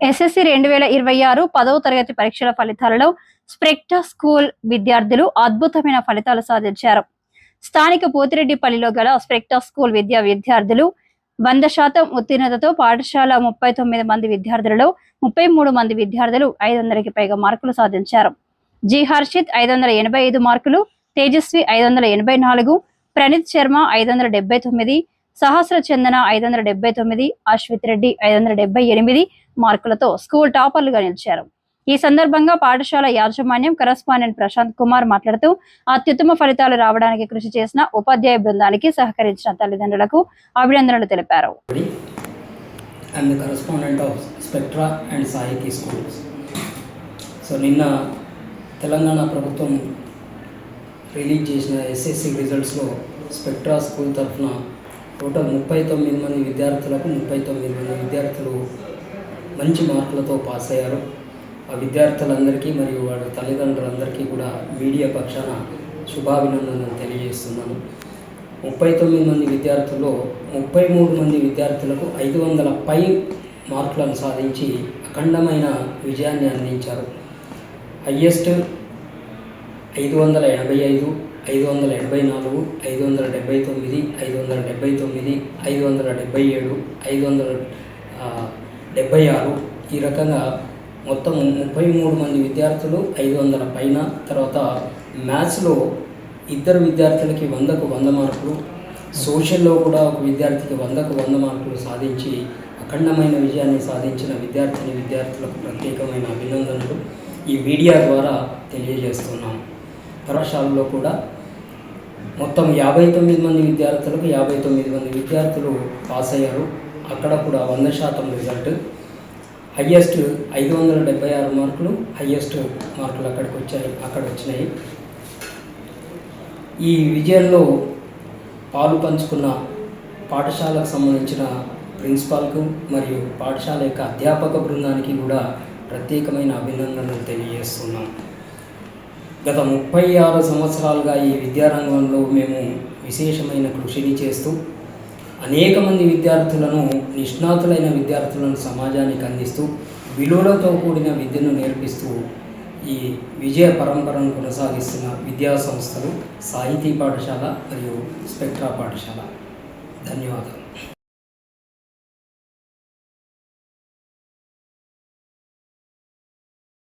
SSC 2026 10వ తరగతి పరీక్షల ఫలితాలలో స్ప్రెక్టా స్కూల్ విద్యార్థులు అద్భుతమైన ఫలితాలు సాధించారు. స్థానిక పోతిరెడ్డిపల్లిలో గల స్ప్రెక్టా స్కూల్ విద్యార్థులు 100% ఉత్తీర్ణతతో పాఠశాల 39 మంది విద్యార్థులలో 33 మంది విద్యార్థులు 500కి పైగా మార్కులు సాధించారు. జి హర్షిత్ 585 మార్కులు, తేజస్వి 584, ప్రణీత్ శర్మ 579, సహస్ర చందన 579, అశ్విత్ రెడ్డి 578 మార్కులతో స్కూల్ టాపర్లుగా నిలిచారు. ఈ సందర్భంగా పాఠశాల యాజమాన్యం కరెస్పాండెంట్ ప్రశాంత్ కుమార్ మాట్లాడుతూ అత్యుత్తమ ఫలితాలు రావడానికి కృషి చేసిన ఉపాధ్యాయ బృందానికి సహకరించిన తల్లిదండ్రులకు అభినందనలు తెలిపారు. నిన్న తెలంగాణ ప్రభుత్వం రిలీజ్ చేసిన ఎస్ఎస్సి రిజల్ట్స్లో స్పెక్ట్రా స్కూల్ తరఫున టోటల్ 39 మంది విద్యార్థులకు 39 మంది విద్యార్థులు మంచి మార్కులతో పాస్ అయ్యారు. ఆ విద్యార్థులందరికీ మరియు వాళ్ళ తల్లిదండ్రులందరికీ కూడా మీడియా పక్షాన శుభాభినందనలు తెలియజేస్తున్నాను. 39 మంది విద్యార్థుల్లో 33 మంది విద్యార్థులకు 500 పై మార్కులను సాధించి అఖండమైన విజయాన్ని అందించారు. హయ్యెస్ట్ 585, 584, 579, 579, 577, 576 ఈ రకంగా మొత్తం 33 మంది విద్యార్థులు 500 పైన. తర్వాత మ్యాథ్స్లో ఇద్దరు విద్యార్థులకి 100కు 100 మార్కులు, సోషల్లో కూడా ఒక విద్యార్థికి 100కు 100 మార్కులు సాధించి అఖండమైన విజయాన్ని సాధించిన విద్యార్థులకు ప్రత్యేకమైన అభినందనలు ఈ మీడియా ద్వారా తెలియజేస్తున్నాం. కళాశాలలో కూడా మొత్తం 59 మంది విద్యార్థులకు 59 మంది విద్యార్థులు పాస్ అయ్యారు. అక్కడ కూడా 100% రిజల్ట్. హయ్యెస్ట్ 576 మార్కులు, హయ్యెస్ట్ మార్కులు అక్కడ వచ్చినాయి. ఈ విజయంలో పాలు పంచుకున్న పాఠశాలకు సంబంధించిన ప్రిన్సిపాల్కు మరియు పాఠశాల యొక్క అధ్యాపక బృందానికి కూడా ప్రత్యేకమైన అభినందనలు తెలియజేస్తున్నాం. గత 36 సంవత్సరాలుగా ఈ విద్యారంగంలో మేము విశేషమైన కృషిని చేస్తూ అనేక మంది విద్యార్థులను, నిష్ణాతులైన విద్యార్థులను సమాజానికి అందిస్తూ విలువలతో కూడిన విద్యను నేర్పిస్తూ ఈ విజయ పరంపరను కొనసాగిస్తున్న విద్యా సంస్థలు సాహితీ పాఠశాల మరియు స్పెక్ట్రా పాఠశాల. ధన్యవాదాలు.